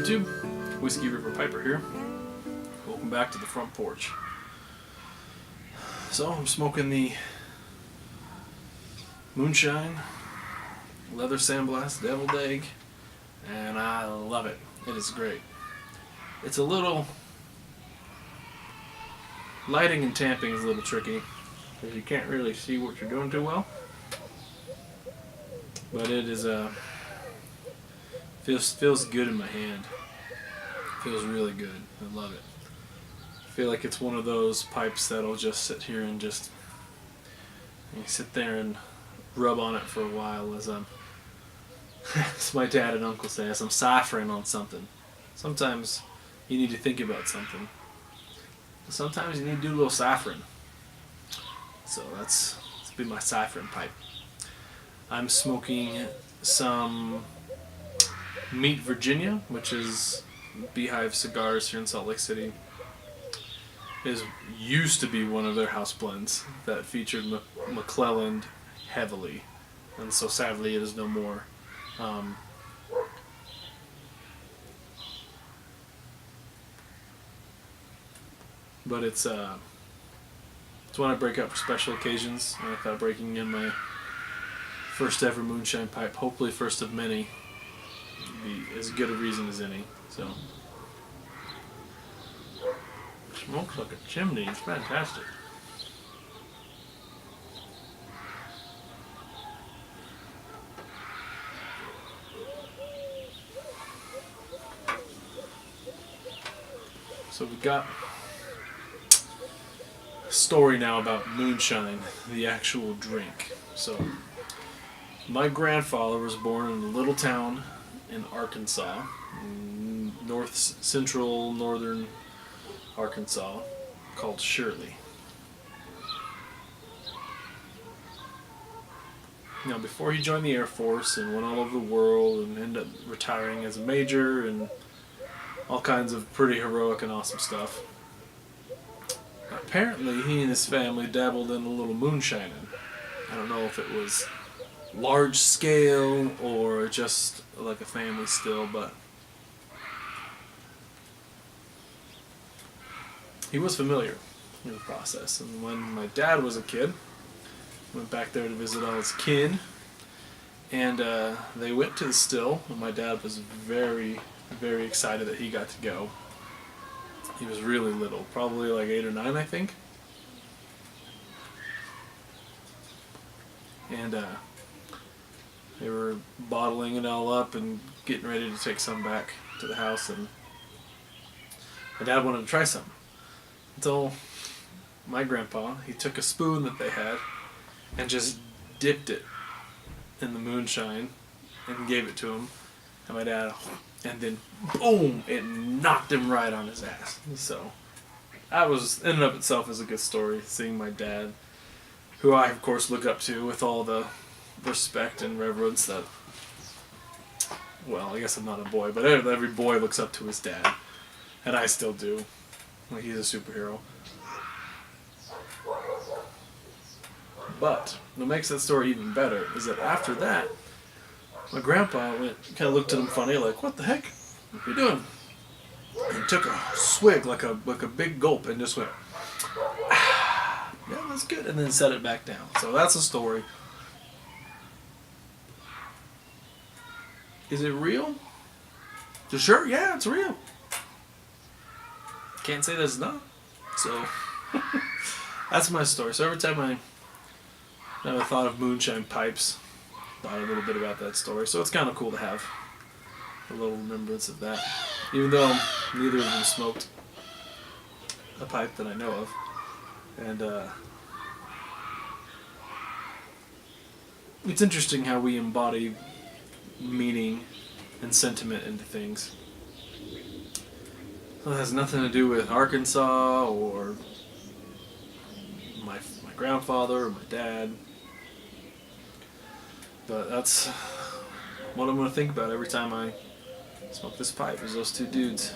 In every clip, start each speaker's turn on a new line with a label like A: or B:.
A: YouTube, Whiskey River Piper here. Welcome back to the front porch. So I'm smoking the Moonshine Leather Sandblast Deviled Egg, and I love it. It is great. It's a little lighting and tamping is a little tricky because you can't really see what you're doing too well. But it is feels good in my hand. Feels really good. I love it. I feel like it's one of those pipes that'll just sit here and just you sit there and rub on it for a while as I'm as my dad and uncle say, as I'm ciphering on something. Sometimes you need to think about something. Sometimes you need to do a little ciphering. So that's been my ciphering pipe. I'm smoking some Meat Virginia, which is Beehive Cigars here in Salt Lake City. It used to be one of their house blends that featured McClelland heavily, and so sadly it is no more. But it's one I break out for special occasions. And I thought breaking in my first ever moonshine pipe, hopefully first of many, would be as good a reason as any. So smokes like a chimney. It's fantastic. So we've got a story now about moonshine, the actual drink. So my grandfather was born in a little town in Arkansas, northern Arkansas, called Shirley. Now, before he joined the Air Force and went all over the world and ended up retiring as a major and all kinds of pretty heroic and awesome stuff, apparently he and his family dabbled in a little moonshining. I don't know if it was large scale or just like a family still, but he was familiar with the process. And when my dad was a kid, went back there to visit all his kin, and they went to the still, and my dad was very, very excited that he got to go. He was really little, probably like 8 or 9, I think. And they were bottling it all up and getting ready to take some back to the house, and my dad wanted to try some. So my grandpa, he took a spoon that they had and just dipped it in the moonshine and gave it to him. And my dad, and then boom, it knocked him right on his ass. So that was, in and of itself, is a good story, seeing my dad, who I of course look up to with all the respect and reverence that, well, I guess I'm not a boy, but every boy looks up to his dad, and I still do. Like, he's a superhero. But what makes that story even better is that after that, my grandpa kind of looked at him funny, like, "What the heck? What are you doing?" And took a swig, like a big gulp, and just went, "Ah, yeah, that's good," and then set it back down. So that's the story. Is it real? Sure, yeah, it's real. Can't say that it's not. So that's my story. So every time I have a thought of moonshine pipes, thought a little bit about that story. So it's kind of cool to have a little remembrance of that, even though neither of them smoked a pipe that I know of. And it's interesting how we embody meaning and sentiment into things. So it has nothing to do with Arkansas or my grandfather or my dad. But that's what I'm going to think about every time I smoke this pipe, is those two dudes.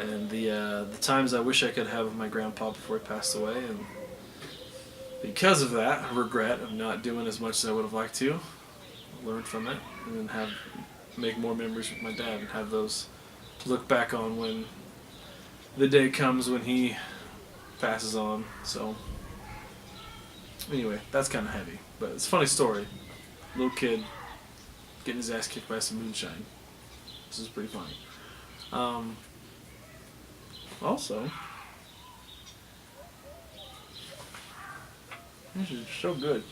A: And the times I wish I could have with my grandpa before he passed away, and because of that, regret of not doing as much as I would have liked to, learn from it, and then make more memories with my dad and have those look back on when the day comes when he passes on. So anyway, that's kind of heavy, but it's a funny story. Little kid getting his ass kicked by some moonshine. This is pretty funny. Also, this is so good.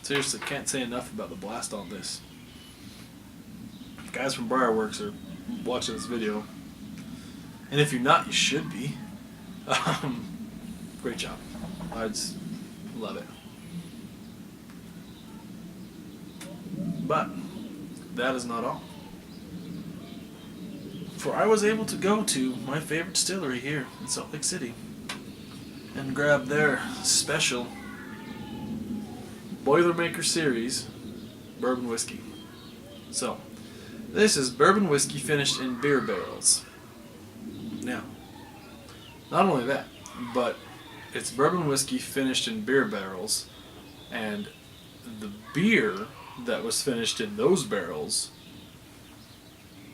A: Seriously, can't say enough about the blast on this. Guys from Briarworks are watching this video, and if you're not, you should be. Great job. I just love it. But that is not all. For I was able to go to my favorite distillery here in Salt Lake City and grab their special Boilermaker series bourbon whiskey. So, this is bourbon whiskey finished in beer barrels. Now, not only that, but it's bourbon whiskey finished in beer barrels, and the beer that was finished in those barrels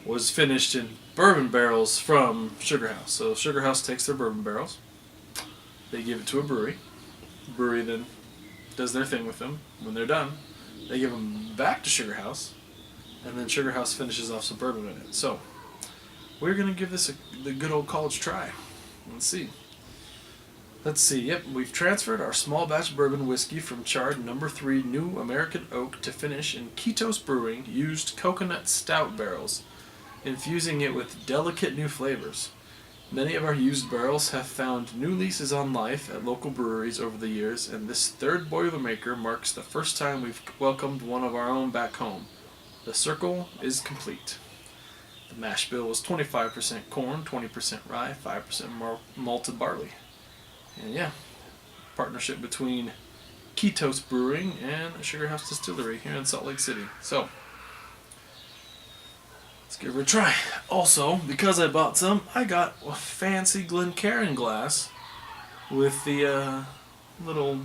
A: was finished in bourbon barrels from Sugar House. So Sugar House takes their bourbon barrels, they give it to a brewery. The brewery then does their thing with them. When they're done, they give them back to Sugar House, and then Sugar House finishes off some bourbon in it. So we're gonna give this the good old college try. Let's see. Yep, we've transferred our small batch bourbon whiskey from charred No. 3 New American Oak to finish in Ketos Brewing used coconut stout barrels, infusing it with delicate new flavors. Many of our used barrels have found new leases on life at local breweries over the years, and this third Boilermaker marks the first time we've welcomed one of our own back home. The circle is complete. The mash bill was 25% corn, 20% rye, 5% malted barley. And yeah, partnership between Ketos Brewing and Sugar House Distillery here in Salt Lake City. So, let's give her a try. Also, because I bought some, I got a fancy Glencairn glass with the little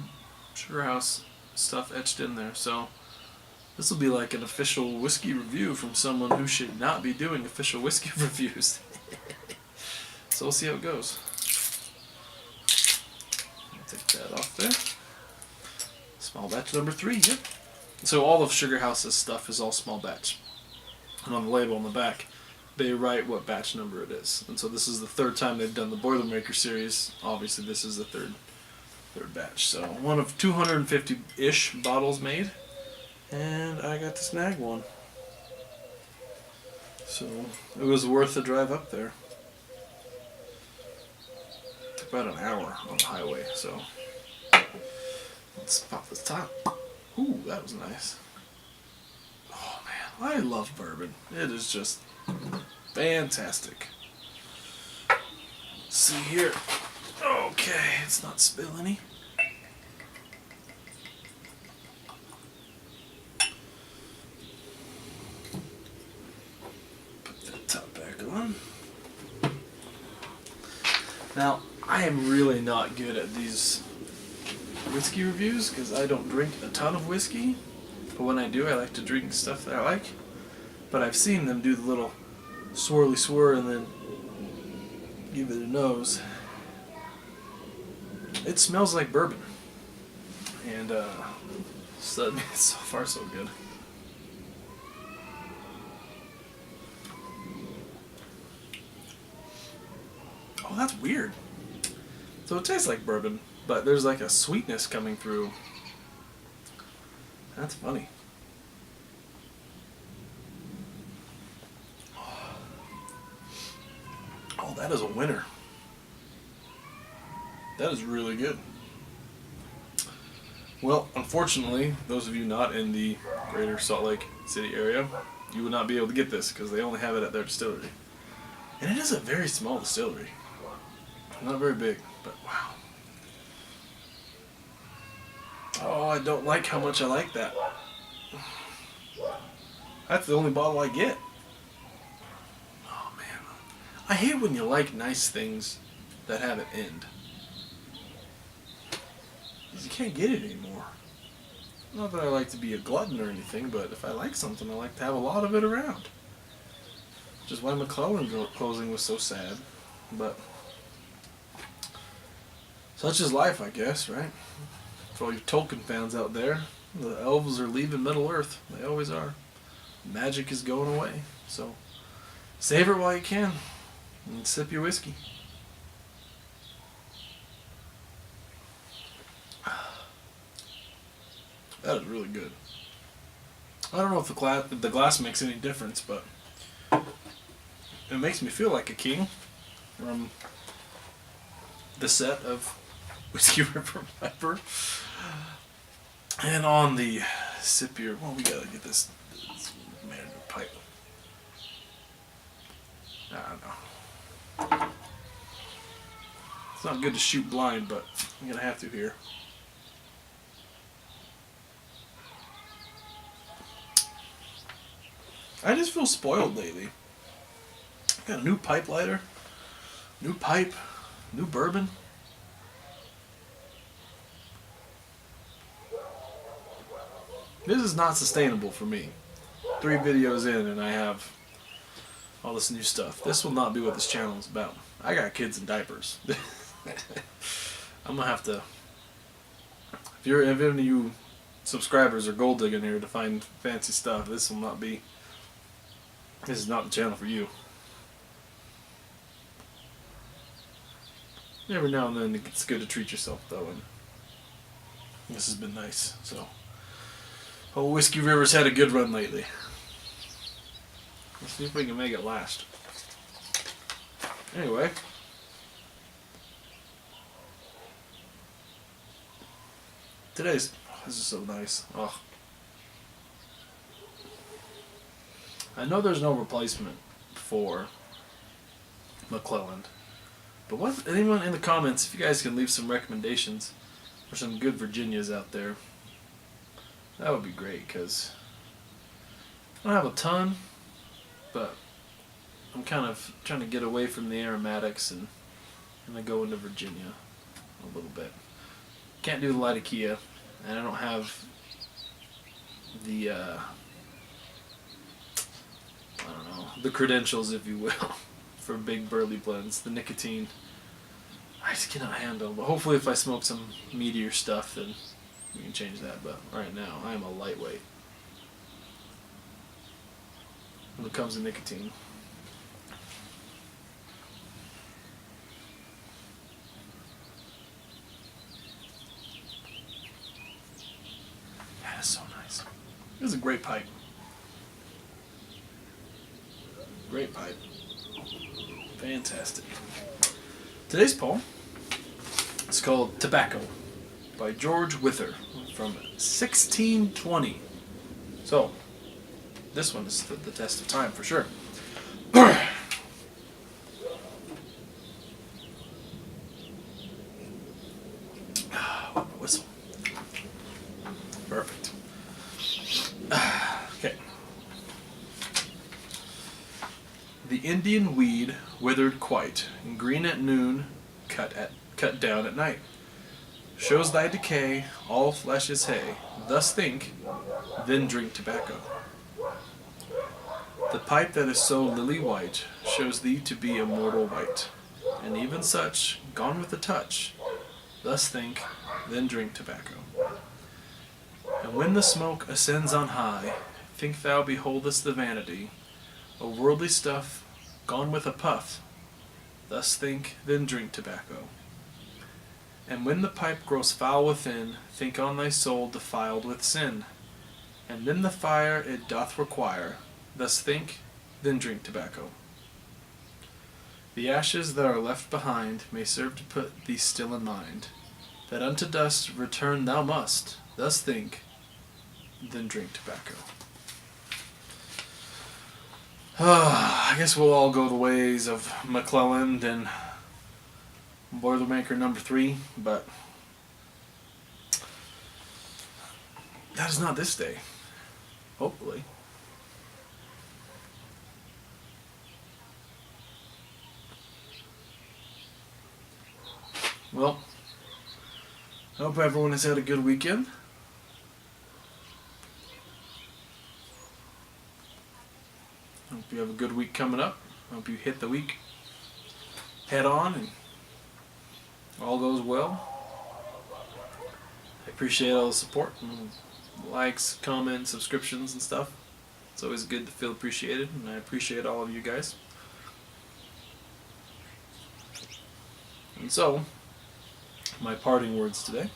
A: Sugar House stuff etched in there. So, this will be like an official whiskey review from someone who should not be doing official whiskey reviews. So we'll see how it goes. Take that off there. Small batch number 3, yep. So all of Sugar House's stuff is all small batch. And on the label on the back, they write what batch number it is. And so this is the third time they've done the Boilermaker series. Obviously this is the third batch. So one of 250-ish bottles made. And I got to snag one. So it was worth the drive up there. Took about an hour on the highway, so let's pop this top. Ooh, that was nice. Oh man, I love bourbon. It is just fantastic. Let's see here. Okay, it's not spill any. Now, I am really not good at these whiskey reviews because I don't drink a ton of whiskey, but when I do, I like to drink stuff that I like. But I've seen them do the little swirly swirl and then give it a nose. It smells like bourbon, and so far so good. Oh, that's weird. So it tastes like bourbon, but there's like a sweetness coming through. That's funny. Oh, that is a winner. That is really good. Well, unfortunately, those of you not in the greater Salt Lake City area, you would not be able to get this because they only have it at their distillery. And it is a very small distillery. Not very big, but wow. Oh, I don't like how much I like that. That's the only bottle I get. Oh man. I hate when you like nice things that have an end. You can't get it anymore. Not that I like to be a glutton or anything, but if I like something, I like to have a lot of it around. Which is why McClellan closing was so sad. But such is life, I guess, right? For all you Tolkien fans out there, the elves are leaving Middle Earth. They always are. Magic is going away. So savor it while you can and sip your whiskey. That is really good. I don't know if the glass makes any difference, but it makes me feel like a king from the set of Whiskey River Piper. And on the sippier, well, we gotta get this manual pipe. I don't know. It's not good to shoot blind, but I'm gonna have to here. I just feel spoiled lately. Got a new pipe lighter, new pipe, new bourbon. This is not sustainable for me. 3 videos in and I have all this new stuff. This will not be what this channel is about. I got kids in diapers. I'm gonna have to. If any of you subscribers are gold digging here to find fancy stuff, this will not be. This is not the channel for you. Every now and then it's good to treat yourself though, and this has been nice. So, Whiskey River's had a good run lately. Let's see if we can make it last. Anyway. This is so nice. Oh. I know there's no replacement for McClellan, but what? Anyone in the comments, if you guys can leave some recommendations for some good Virginias out there, that would be great, because I don't have a ton, but I'm kind of trying to get away from the aromatics and then go into Virginia a little bit. Can't do the Latakia, and I don't have the I don't know, the credentials, if you will, for big burley blends. The nicotine, I just cannot handle. But hopefully if I smoke some meatier stuff, then we can change that. But right now, I am a lightweight when it comes to nicotine. That is so nice. This is a great pipe. Great pipe. Fantastic. Today's poem is called Tobacco by George Wither from 1620. So, this one is the test of time for sure. Whistle. Perfect. Okay. The Indian weed withered quite, and green at noon, cut down at night. Shows thy decay, all flesh is hay. Thus think, then drink tobacco. The pipe that is so lily white shows thee to be immortal white, and even such, gone with a touch. Thus think, then drink tobacco. And when the smoke ascends on high, think thou beholdest the vanity of worldly stuff gone with a puff. Thus think, then drink tobacco. And when the pipe grows foul within, think on thy soul defiled with sin. And then the fire it doth require. Thus think, then drink tobacco. The ashes that are left behind may serve to put thee still in mind, that unto dust return thou must. Thus think, then drink tobacco. I guess we'll all go the ways of McClellan and Boilermaker number 3, but that is not this day. Hopefully. Well, I hope everyone has had a good weekend. you have a good week coming up. I hope you hit the week head on and all goes well. I appreciate all the support and likes, comments, subscriptions and stuff. It's always good to feel appreciated, and I appreciate all of you guys. And so, my parting words today.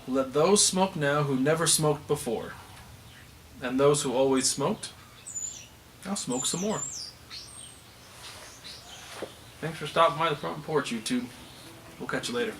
A: Let those smoke now who never smoked before, and those who always smoked, now smoke some more. Thanks for stopping by the front porch, YouTube. We'll catch you later.